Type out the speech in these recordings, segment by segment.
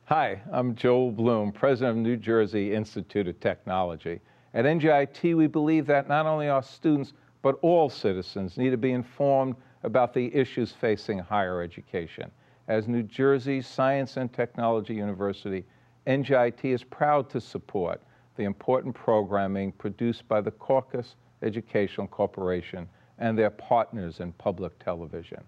Hi, I'm Joel Bloom, president of New Jersey Institute of Technology. At NJIT, we believe that not only our students, but all citizens need to be informed about the issues facing higher education. As New Jersey's Science and Technology University, NJIT is proud to support the important programming produced by the Caucus Educational Corporation and their partners in public television.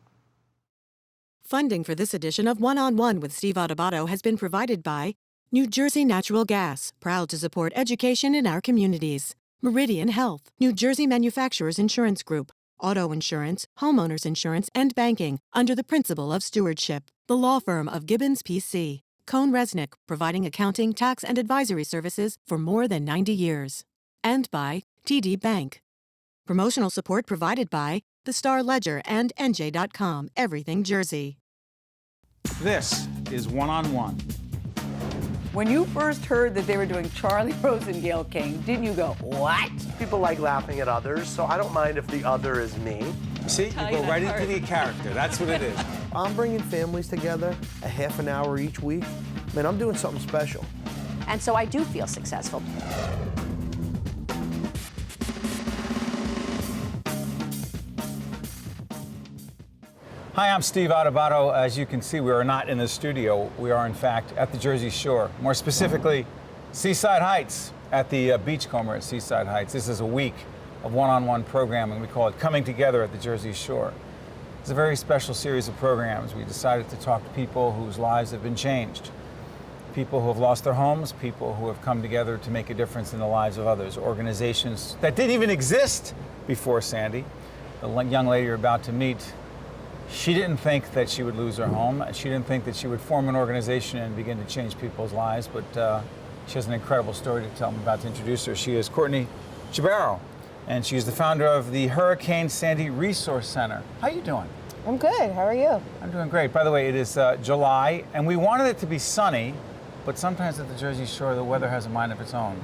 Funding for this edition of One-on-One with Steve Adubato has been provided by New Jersey Natural Gas, proud to support education in our communities. Meridian Health, New Jersey Manufacturers Insurance Group, auto insurance, homeowners insurance, and banking under the principle of stewardship. The law firm of Gibbons PC. Cohn Resnick, providing accounting, tax, and advisory services for more than 90 years. And by TD Bank. Promotional support provided by The Star Ledger and NJ.com, Everything Jersey. This is One-on-One. When you first heard that they were doing Charlie Rose and Gayle King, didn't you go, what? People like laughing at others, so I don't mind if the other is me. See, you go right into the character. That's what it is. I'm bringing families together a half an hour each week. Man, I'm doing something special. And so I do feel successful. Hi, I'm Steve Adubato. As you can see, we are not in the studio. We are, in fact, at the Jersey Shore. More specifically, Seaside Heights, at the Beachcomber at Seaside Heights. This is a week of one-on-one programming. We call it Coming Together at the Jersey Shore. It's a very special series of programs. We decided to talk to people whose lives have been changed. People who have lost their homes, people who have come together to make a difference in the lives of others. Organizations that didn't even exist before Sandy. The young lady you're about to meet, she didn't think that she would lose her home. She didn't think that she would form an organization and begin to change people's lives, but she has an incredible story to tell. I'm about to introduce her. She is Courtney Chabaro, and she's the founder of the Hurricane Sandy Resource Center. How are you doing? I'm good. How are you? I'm doing great. By the way, it is July, and we wanted it to be sunny, but sometimes at the Jersey Shore, the weather has a mind of its own,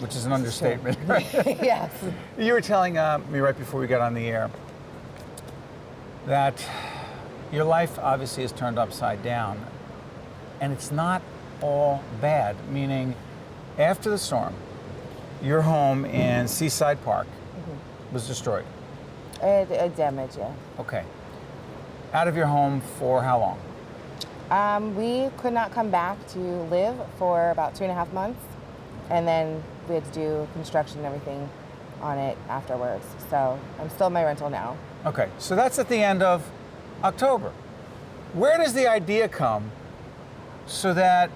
which is an understatement. Right? Yes. You were telling me right before we got on the air that your life obviously is turned upside down, and it's not all bad, meaning after the storm, your home in Seaside Park was destroyed. Damage, yeah. Okay. Out of your home for how long? We could not come back to live for about 2.5 months, and then we had to do construction and everything on it afterwards. So I'm still in my rental now. Okay, so that's at the end of October. Where does the idea come so that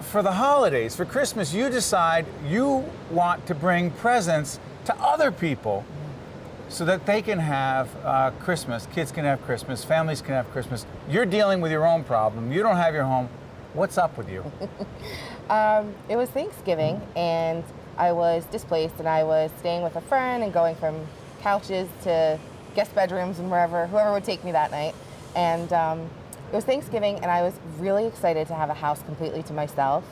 for the holidays, for Christmas, you decide you want to bring presents to other people so that they can have Christmas, kids can have Christmas, families can have Christmas. You're dealing with your own problem. You don't have your home. What's up with you? It was Thanksgiving, and I was displaced, and I was staying with a friend and going from couches to guest bedrooms and whoever would take me that night. And it was Thanksgiving, and I was really excited to have a house completely to myself.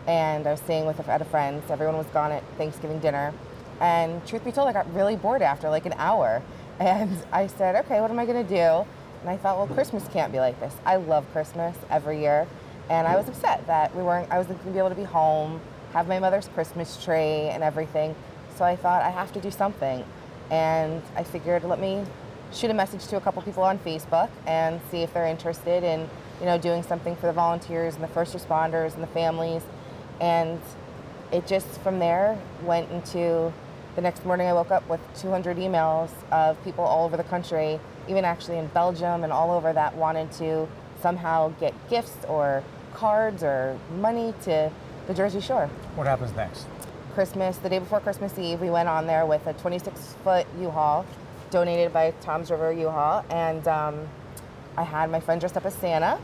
And I was staying at a friend's. Everyone was gone at Thanksgiving dinner. And truth be told, I got really bored after like an hour. And I said, okay, what am I gonna do? And I thought, well, Christmas can't be like this. I love Christmas every year. And I was upset that I wasn't gonna be able to be home, have my mother's Christmas tree and everything. So I thought I have to do something. And I figured, let me shoot a message to a couple people on Facebook and see if they're interested in, doing something for the volunteers and the first responders and the families. And it just from there went into the next morning. I woke up with 200 emails of people all over the country, even actually in Belgium and all over, that wanted to somehow get gifts or cards or money to the Jersey Shore. What happens next? Christmas, the day before Christmas Eve, we went on there with a 26-foot U-Haul donated by Tom's River U-Haul, and I had my friend dressed up as Santa,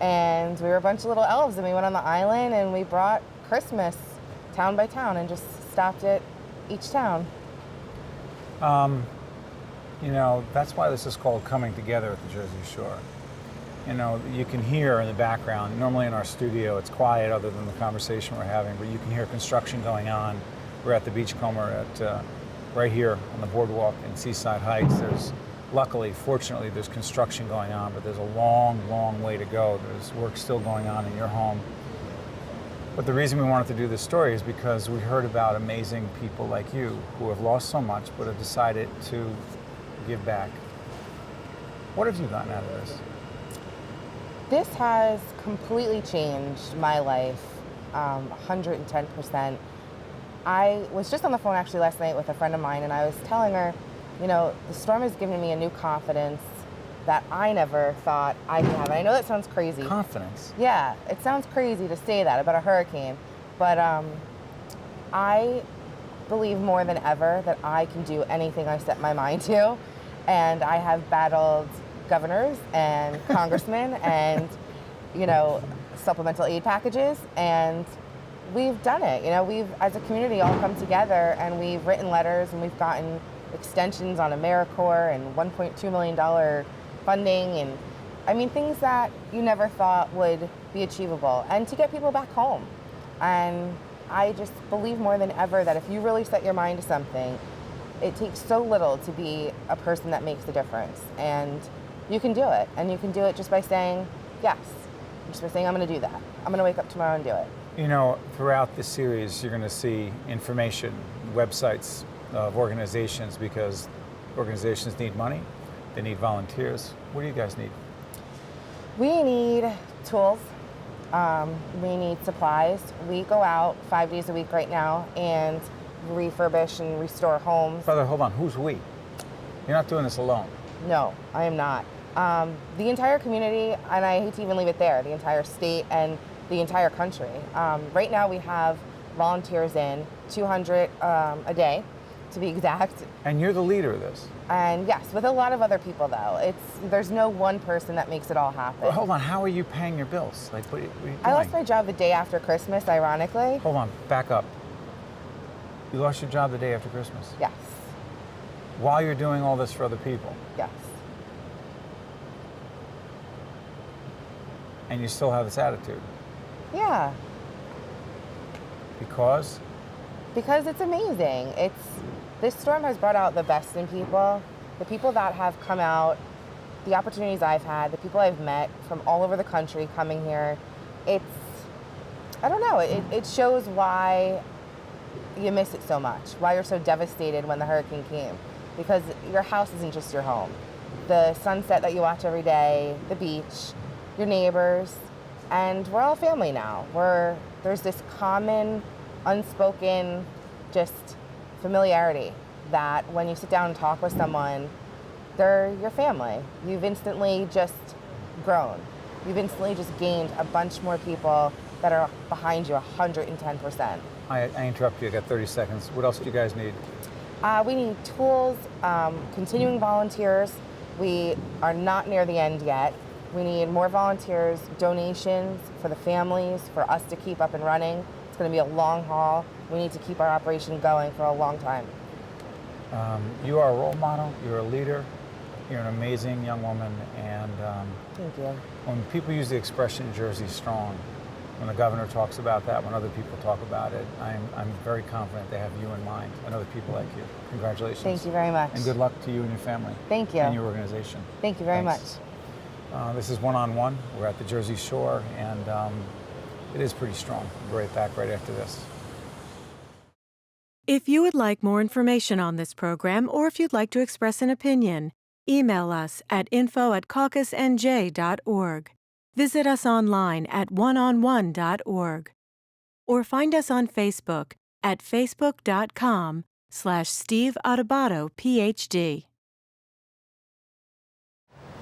and we were a bunch of little elves, and we went on the island and we brought Christmas town by town and just stopped at each town. That's why this is called Coming Together at the Jersey Shore. You can hear in the background, normally in our studio it's quiet other than the conversation we're having, but you can hear construction going on. We're at the Beachcomber right here on the boardwalk in Seaside Heights. There's Luckily, fortunately, there's construction going on, but there's a long, long way to go. There's work still going on in your home. But the reason we wanted to do this story is because we heard about amazing people like you who have lost so much but have decided to give back. What have you gotten out of this? This has completely changed my life, 110%. I was just on the phone actually last night with a friend of mine, and I was telling her, you know, the storm has given me a new confidence that I never thought I could have. And I know that sounds crazy. Confidence? Yeah, it sounds crazy to say that about a hurricane, but I believe more than ever that I can do anything I set my mind to, and I have battled governors and congressmen and, you know, supplemental aid packages, and we've done it. You know, we've, as a community, all come together, and we've written letters, and we've gotten extensions on AmeriCorps and $1.2 million funding, and I mean, things that you never thought would be achievable, and to get people back home. And I just believe more than ever that if you really set your mind to something, it takes so little to be a person that makes the difference. And you can do it. And you can do it just by saying yes. Just by saying, I'm going to do that. I'm going to wake up tomorrow and do it. You know, throughout this series, you're going to see information, websites of organizations, because organizations need money. They need volunteers. What do you guys need? We need tools. We need supplies. We go out 5 days a week right now and refurbish and restore homes. Brother, hold on. Who's we? You're not doing this alone. No, I am not. The entire community, and I hate to even leave it there, the entire state and the entire country. Right now we have volunteers in, 200 a day, to be exact. And you're the leader of this. And yes, with a lot of other people though. There's no one person that makes it all happen. Well, hold on, how are you paying your bills? Like, what are you doing? I lost my job the day after Christmas, ironically. Hold on, back up. You lost your job the day after Christmas? Yes. While you're doing all this for other people? Yes. And you still have this attitude? Yeah. Because? Because it's amazing. This storm has brought out the best in people. The people that have come out, the opportunities I've had, the people I've met from all over the country coming here. I don't know, it shows why you miss it so much, why you're so devastated when the hurricane came. Because your house isn't just your home. The sunset that you watch every day, the beach, your neighbors, and we're all family now. There's this common, unspoken, just familiarity that when you sit down and talk with someone, they're your family. You've instantly just grown. You've instantly just gained a bunch more people that are behind you 110%. I interrupt you, I got 30 seconds. What else do you guys need? We need tools, continuing volunteers. We are not near the end yet. We need more volunteers, donations for the families, for us to keep up and running. It's going to be a long haul. We need to keep our operation going for a long time. You are a role model, you're a leader, you're an amazing young woman, and Thank you. when people use the expression Jersey strong, when the governor talks about that, when other people talk about it, I'm very confident they have you in mind and other people like you. Congratulations. Thank you very much. And good luck to you and your family. Thank you. And your organization. Thank you very Thanks. much. This is One-on-One. We're at the Jersey Shore, and it is pretty strong. We'll be right back right after this. If you would like more information on this program, or if you'd like to express an opinion, email us at info@caucusnj.org. Visit us online at oneonone.org. Or find us on Facebook at facebook.com/Steve Adubato, PhD.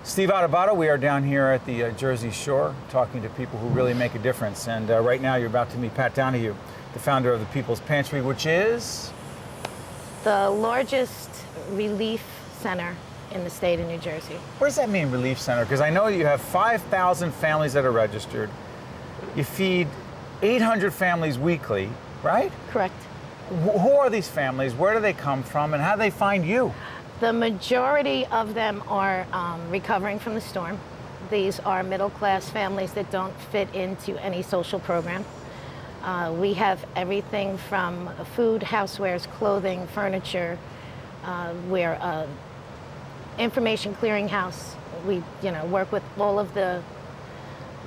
Steve Adubato, we are down here at the Jersey Shore talking to people who really make a difference. And right now you're about to meet Pat Donahue, the founder of the People's Pantry, which is? The largest relief center in the state of New Jersey. What does that mean, relief center? Because I know you have 5,000 families that are registered. You feed 800 families weekly, right? Correct. Who are these families? Where do they come from? And how do they find you? The majority of them are recovering from the storm. These are middle-class families that don't fit into any social program. We have everything from food, housewares, clothing, furniture. We're information clearinghouse. We, work with all of the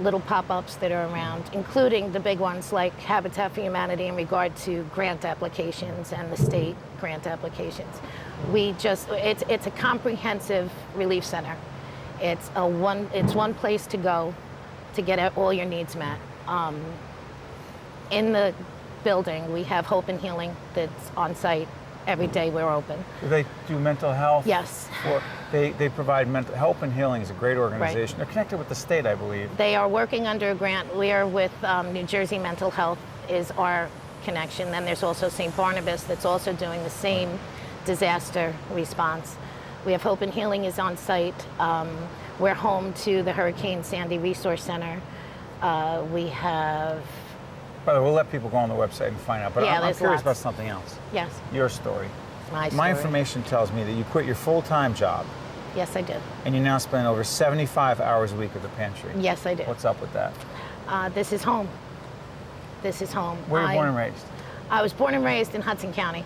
little pop-ups that are around, including the big ones like Habitat for Humanity in regard to grant applications and the state grant applications. It's a comprehensive relief center. It's one place to go to get all your needs met. In the building, we have Hope and Healing that's on site every day. We're open. Do they do mental health? Yes. They provide mental Help and Healing is a great organization. Right. They're connected with the state, I believe. They are working under a grant. We are with New Jersey Mental Health is our connection. Then there's also St. Barnabas that's also doing the same disaster response. We have Hope and Healing is on site. We're home to the Hurricane Sandy Resource Center. We have... By the way, we'll let people go on the website and find out, but yeah, I'm curious about something else. Yes. Your story. My story. My information tells me that you quit your full-time job. Yes, I did. And you now spend over 75 hours a week at the pantry. Yes, I did. What's up with that? This is home. This is home. Where were you born and raised? I was born and raised in Hudson County.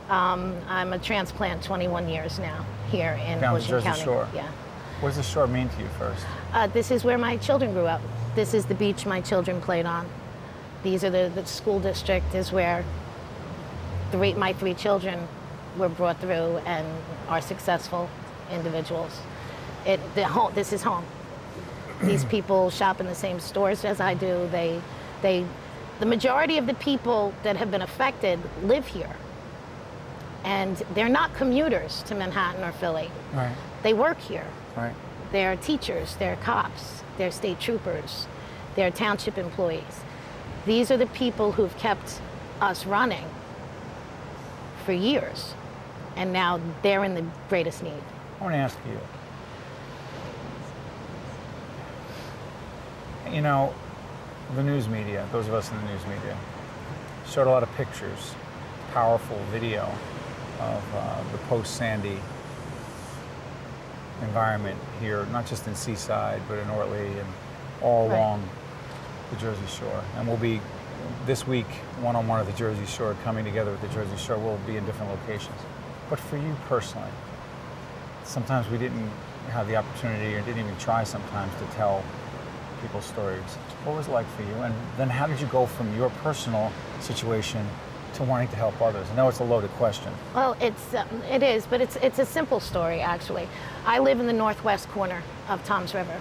I'm a transplant 21 years now here in Down the Ocean Jersey County. Shore. Yeah. What does the shore mean to you first? This is where my children grew up. This is the beach my children played on. These are the school district is where my three children were brought through and are successful individuals. This is home. These people shop in the same stores as I do. The majority of the people that have been affected live here. And they're not commuters to Manhattan or Philly. Right. They work here. Right. They're teachers, they're cops, they're state troopers, they're township employees. These are the people who've kept us running for years, and now they're in the greatest need. I want to ask you, the news media, those of us in the news media, showed a lot of pictures, powerful video of the post-Sandy environment here, not just in Seaside, but in Ortley and all along the Jersey Shore. And we'll be, this week, one-on-one at the Jersey Shore, coming together with the Jersey Shore. We'll be in different locations. But for you personally, sometimes we didn't have the opportunity or didn't even try sometimes to tell people's stories. What was it like for you? And then how did you go from your personal situation to wanting to help others? I know it's a loaded question. Well, it is, but it's a simple story, actually. I live in the northwest corner of Toms River.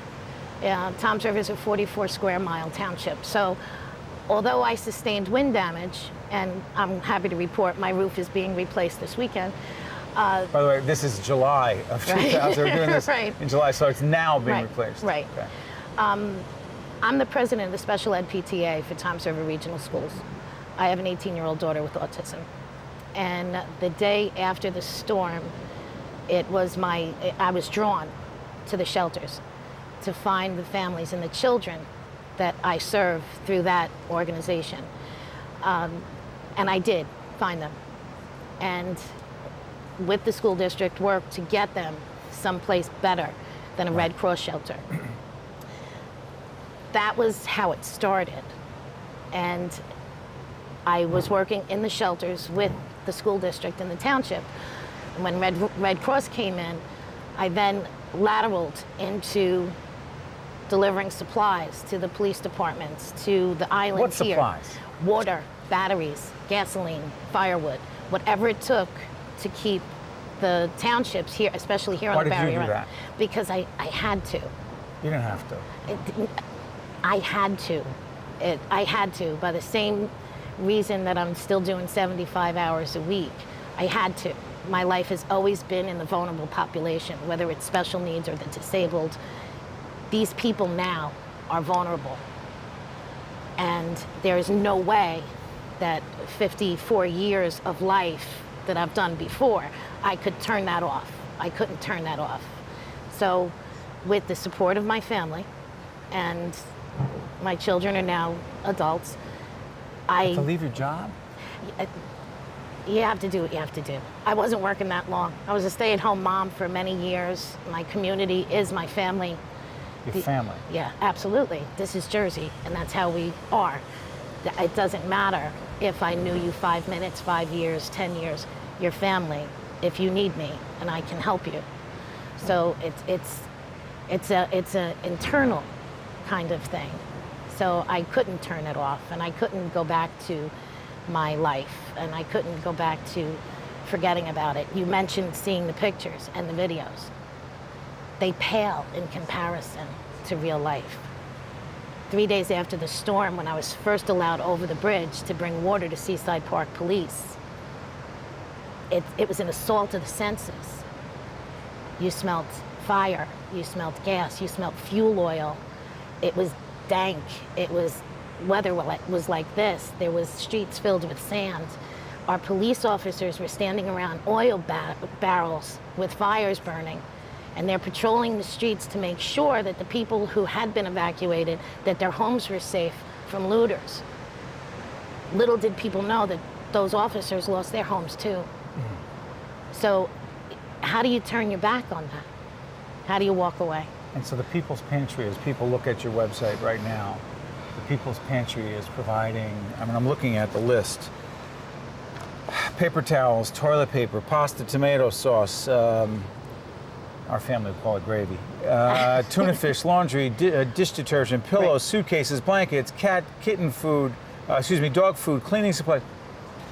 Toms River is a 44 square mile township. So although I sustained wind damage, and I'm happy to report my roof is being replaced this weekend. By the way, this is July of 2000. We're doing this in July, so it's now being replaced. Right. Okay. I'm the president of the Special Ed PTA for Toms River Regional Schools. I have an 18-year-old daughter with autism. And the day after the storm, I was drawn to the shelters to find the families and the children that I serve through that organization. And I did find them. And with the school district, worked to get them someplace better than a Red Cross shelter. That was how it started. And I was working in the shelters with the school district and the township. And when Red Cross came in, I then lateraled into delivering supplies to the police departments, to the islands here. What supplies? Water, batteries, gasoline, firewood, whatever it took to keep the townships here, especially here on the Barrier Why did you do that? Because I had to. You didn't have to. I had to. I had to, by the same reason that I'm still doing 75 hours a week. I had to. My life has always been in the vulnerable population, whether it's special needs or the disabled. These people now are vulnerable. And there is no way that 54 years of life that I've done before, I could turn that off. I couldn't turn that off. So with the support of my family, and my children are now adults, To leave your job? You have to do what you have to do. I wasn't working that long. I was a stay-at-home mom for many years. My community is my family. Your family? Yeah, absolutely. This is Jersey, and that's how we are. It doesn't matter if I knew you 5 minutes, 5 years, 10 years. Your family, if you need me, and I can help you. So it's an internal kind of thing. So I couldn't turn it off, and I couldn't go back to my life, and I couldn't go back to forgetting about it. You mentioned seeing the pictures and the videos. They pale in comparison to real life. 3 days after the storm, when I was first allowed over the bridge to bring water to Seaside Park Police, it was an assault of the senses. You smelled fire, you smelled gas, you smelled fuel oil. It was dank. It was, weather was like this. There was streets filled with sand. Our police officers were standing around oil barrels with fires burning, and they're patrolling the streets to make sure that the people who had been evacuated, that their homes were safe from looters. Little did people know that those officers lost their homes too. So how do you turn your back on that? How do you walk away? And so the People's Pantry, as people look at your website right now, the People's Pantry is providing, I mean, I'm looking at the list. Paper towels, toilet paper, pasta, tomato sauce, our family would call it gravy, tuna fish, laundry, dish detergent, pillows, suitcases, blankets, kitten food, dog food, cleaning supplies.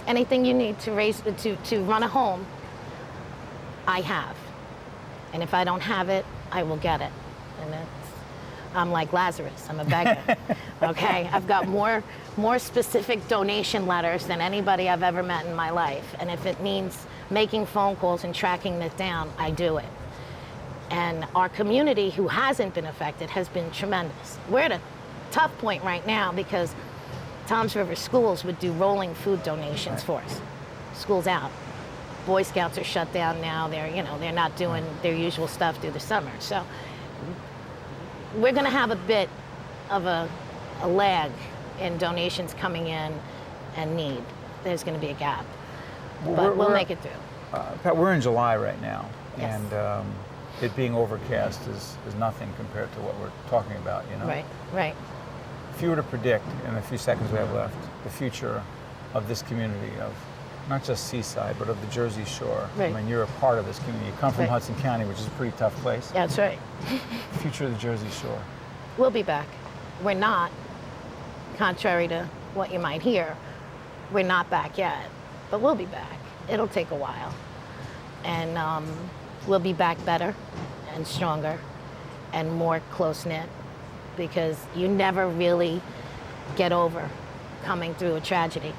Anything you need to run a home, I have. And if I don't have it, I will get it. And I'm like Lazarus, I'm a beggar. Okay, I've got more specific donation letters than anybody I've ever met in my life. And if it means making phone calls and tracking it down, I do it. And our community who hasn't been affected has been tremendous. We're at a tough point right now because Toms River schools would do rolling food donations for us. School's out. Boy Scouts are shut down now. They're not doing their usual stuff through the summer. So we're going to have a bit of a lag in donations coming in and need. There's going to be a gap, but we'll make it through. Pat, we're in July right now, Yes. and it being overcast is nothing compared to what we're talking about, you know? Right. If you were to predict, in the few seconds we have left, the future of this community, of not just Seaside, but of the Jersey Shore. Right. I mean, you're a part of this community. You come from Right. Hudson County, which is a pretty tough place. That's right. Future of the Jersey Shore. We'll be back. We're not, contrary to what you might hear, we're not back yet, but we'll be back. It'll take a while. And we'll be back better and stronger and more close-knit, because you never really get over coming through a tragedy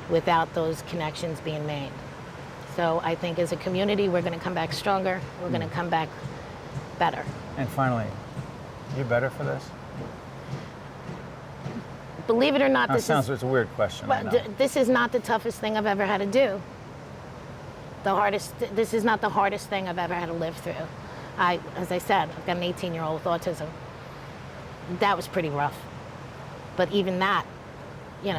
without those connections being made. So I think as a community, we're going to come back stronger. We're going to come back better. And finally, you better for this? Believe it or not, It's a weird question. I know. this is not the toughest thing I've ever had to do. This is not the hardest thing I've ever had to live through. As I said, I've got an 18-year-old with autism. That was pretty rough. But even that, you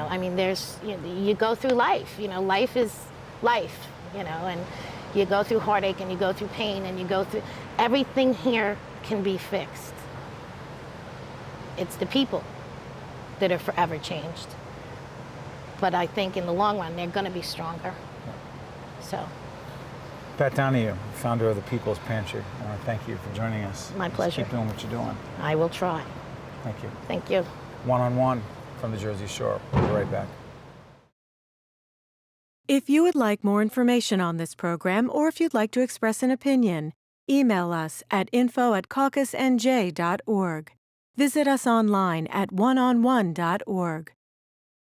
go through life. Life is life, and you go through heartache and you go through pain and you go through, everything here can be fixed. It's the people that are forever changed. But I think in the long run, they're going to be stronger. So. Pat Donahue, founder of the People's Pantry. I want to thank you for joining us. My pleasure. Keep doing what you're doing. I will try. Thank you. Thank you. One-on-one from the Jersey Shore. We'll be right back. If you would like more information on this program, or if you'd like to express an opinion, email us at info@caucusnj.org. Visit us online at oneonone.org.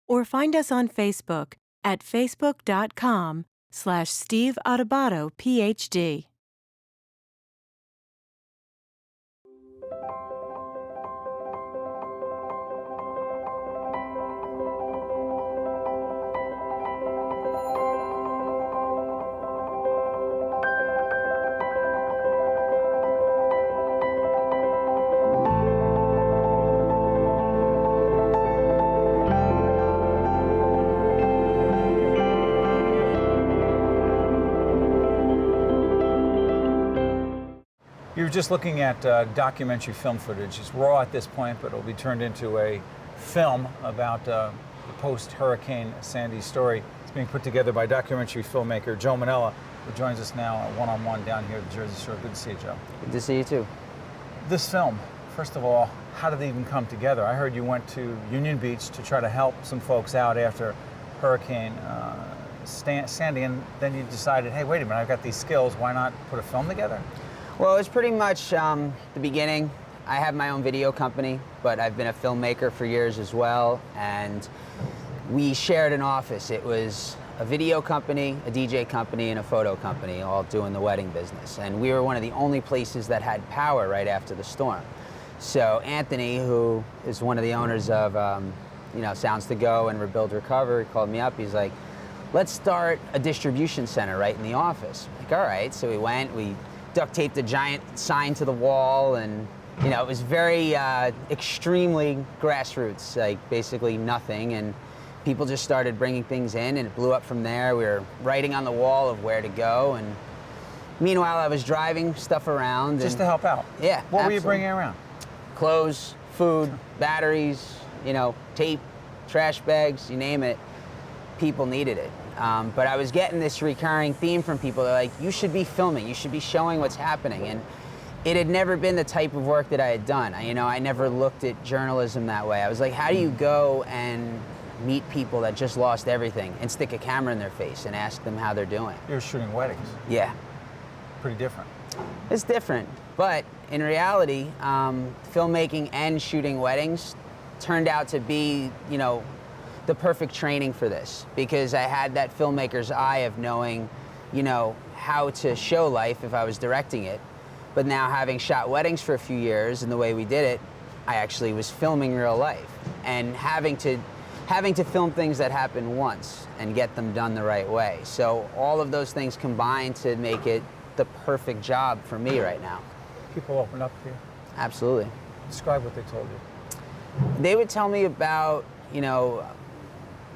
Or find us on Facebook at facebook.com/Steve Adubato, PhD. You're just looking at documentary film footage. It's raw at this point, but it'll be turned into a film about the post-Hurricane Sandy story. It's being put together by documentary filmmaker Joe Manella. who joins us now at one-on-one down here at the Jersey Shore. Good to see you, Joe. Good to see you too. This film, first of all, how did it even come together? I heard you went to Union Beach to try to help some folks out after Hurricane Sandy, and then you decided, hey, wait a minute, I've got these skills, why not put a film together? Well, it was pretty much the beginning. I have my own video company, but I've been a filmmaker for years as well, and we shared an office. It was a video company, a DJ company, and a photo company, all doing the wedding business. And we were one of the only places that had power right after the storm. So Anthony, who is one of the owners of Sounds to Go and Rebuild Recover, he called me up. He's like, let's start a distribution center right in the office. Like, all right. So we went, we duct taped a giant sign to the wall, and it was very extremely grassroots, like basically nothing. And people just started bringing things in, and it blew up from there. We were writing on the wall of where to go, and meanwhile I was driving stuff around. Just to help out? Yeah. What were you bringing around? Clothes, food, batteries, tape, trash bags, you name it. People needed it. But I was getting this recurring theme from people. They're like, you should be filming, you should be showing what's happening. And it had never been the type of work that I had done. I never looked at journalism that way. I was like, how do you go and meet people that just lost everything and stick a camera in their face and ask them how they're doing? You were shooting weddings. Yeah. Pretty different. It's different, but in reality, filmmaking and shooting weddings turned out to be, the perfect training for this, because I had that filmmaker's eye of knowing, how to show life if I was directing it. But now, having shot weddings for a few years and the way we did it, I actually was filming real life and having to film things that happen once and get them done the right way. So all of those things combined to make it the perfect job for me right now. People open up to you? Absolutely. Describe what they told you. They would tell me about,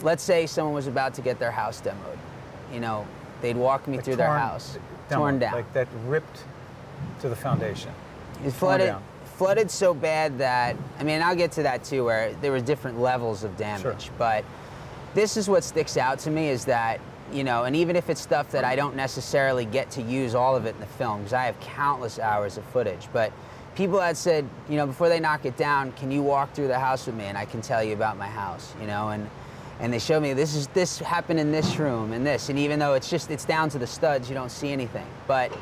let's say someone was about to get their house demoed. They'd walk me through their house, torn down. Like that ripped to the foundation. It flooded so bad that, I'll get to that too, where there were different levels of damage. Sure. But this is what sticks out to me, is that, and even if it's stuff that I don't necessarily get to use all of it in the film, because I have countless hours of footage, but people had said, before they knock it down, can you walk through the house with me and I can tell you about my house, and they showed me this happened in this room and this, and even though it's down to the studs, you don't see anything, but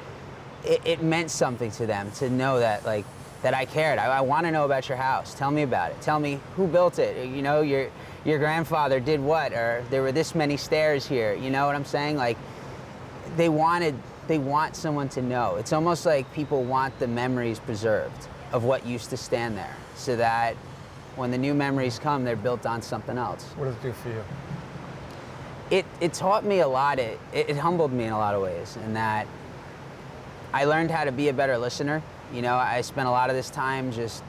it meant something to them to know that, that I cared. I want to know about your house. Tell me about it. Tell me who built it. Your grandfather did what, or there were this many stairs here. You know what I'm saying? Like, they want someone to know. It's almost like people want the memories preserved of what used to stand there, so that when the new memories come, they're built on something else. What did it do for you? It taught me a lot. It humbled me in a lot of ways, in that I learned how to be a better listener. I spent a lot of this time just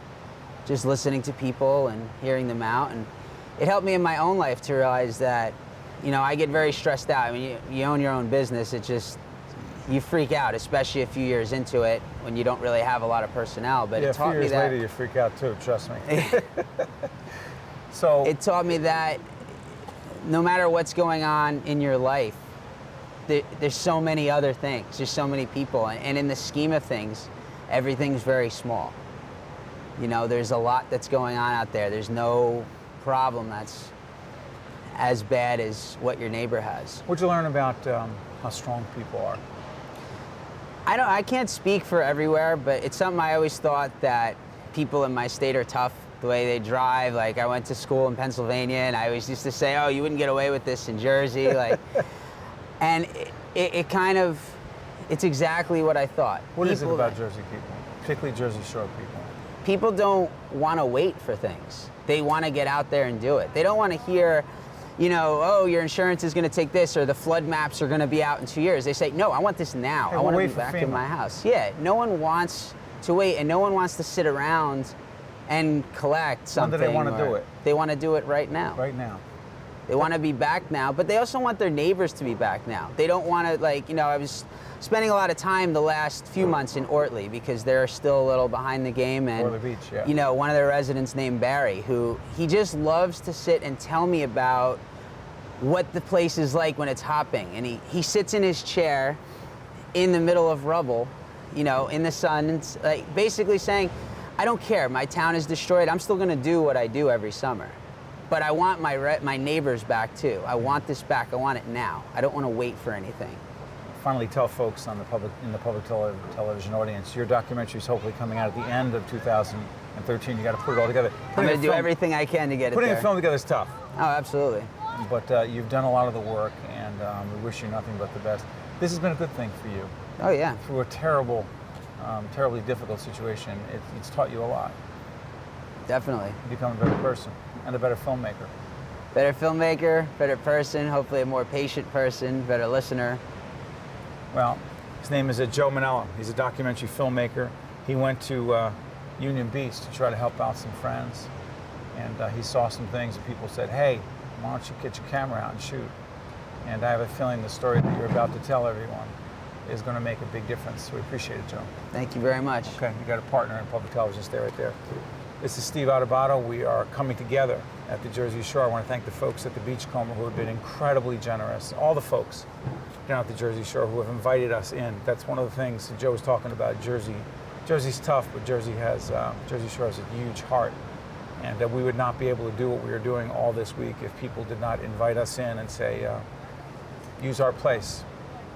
listening to people and hearing them out, and it helped me in my own life to realize that, I get very stressed out. You own your own business, you freak out, especially a few years into it when you don't really have a lot of personnel. But yeah, it taught me that. a few years later, you freak out too, trust me. So it taught me that no matter what's going on in your life, there's so many other things, there's so many people, and in the scheme of things, everything's very small. There's a lot that's going on out there. There's no problem that's as bad as what your neighbor has. What'd you learn about how strong people are? I can't speak for everywhere, but it's something I always thought, that people in my state are tough, the way they drive. Like, I went to school in Pennsylvania, and I always used to say, oh, you wouldn't get away with this in Jersey. And it's exactly what I thought. What is it about Jersey people, particularly Jersey Shore people? People don't want to wait for things. They want to get out there and do it. They don't want to hear, oh, your insurance is going to take this, or the flood maps are going to be out in 2 years. They say, no, I want this now. I want to be back in my house. Yeah, no one wants to wait, and no one wants to sit around and collect something. When do they want to do it? They want to do it right now. Right now. They want to be back now, but they also want their neighbors to be back now. They don't want to, I was spending a lot of time the last few months in Ortley, because they're still a little behind the game. And, Ortley Beach, yeah. One of their residents named Barry, who he just loves to sit and tell me about what the place is like when it's hopping. And he sits in his chair in the middle of rubble, you know, in the sun, and like basically saying, I don't care, my town is destroyed, I'm still gonna do what I do every summer. But I want my neighbors back too. I want this back, I want it now. I don't wanna wait for anything. Finally tell folks in the public television audience, your documentary is hopefully coming out at the end of 2013. You got to put it all together. I'm going to do everything I can to get it there. Putting a film together is tough. Oh, absolutely. But you've done a lot of the work, and we wish you nothing but the best. This has been a good thing for you. Oh, yeah. Through a terribly difficult situation, it's taught you a lot. Definitely. You become a better person and a better filmmaker. Better filmmaker, better person, hopefully a more patient person, better listener. Well, his name is Joe Manella. He's a documentary filmmaker. He went to Union Beach to try to help out some friends. And he saw some things and people said, hey, why don't you get your camera out and shoot? And I have a feeling the story that you're about to tell everyone is going to make a big difference. So we appreciate it, Joe. Thank you very much. Okay, you got a partner in public television. Stay right there. This is Steve Adubato. We are coming together at the Jersey Shore. I want to thank the folks at the Beachcomber who have been incredibly generous. All the folks down at the Jersey Shore who have invited us in. That's one of the things that Joe was talking about. Jersey's tough, but Jersey Shore has a huge heart. And we would not be able to do what we are doing all this week if people did not invite us in and say, use our place,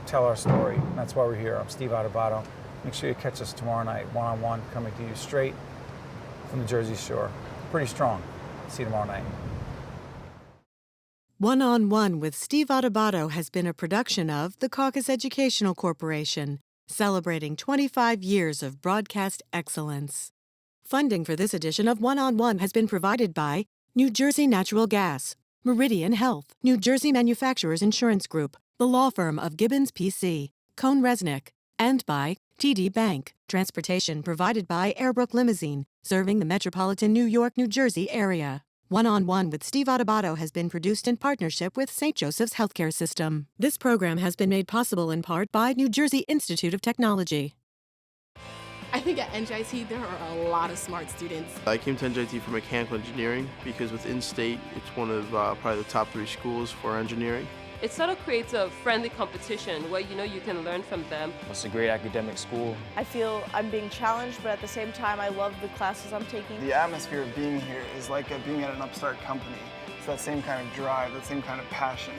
tell our story. And that's why we're here. I'm Steve Adubato. Make sure you catch us tomorrow night, one-on-one, coming to you straight from the Jersey Shore. Pretty strong. See you tomorrow night. One-on-One with Steve Adubato has been a production of the Caucus Educational Corporation, celebrating 25 years of broadcast excellence. Funding for this edition of One-on-One has been provided by New Jersey Natural Gas, Meridian Health, New Jersey Manufacturers Insurance Group, the law firm of Gibbons P.C., Cohn Resnick, and by TD Bank. Transportation provided by Airbrook Limousine, serving the metropolitan New York, New Jersey area. One-on-One with Steve Adubato has been produced in partnership with St. Joseph's Healthcare System. This program has been made possible in part by New Jersey Institute of Technology. I think at NJIT there are a lot of smart students. I came to NJIT for mechanical engineering because with in-state, it's one of probably the top 3 schools for engineering. It sort of creates a friendly competition where you can learn from them. It's a great academic school. I feel I'm being challenged, but at the same time, I love the classes I'm taking. The atmosphere of being here is like being at an upstart company. It's that same kind of drive, that same kind of passion.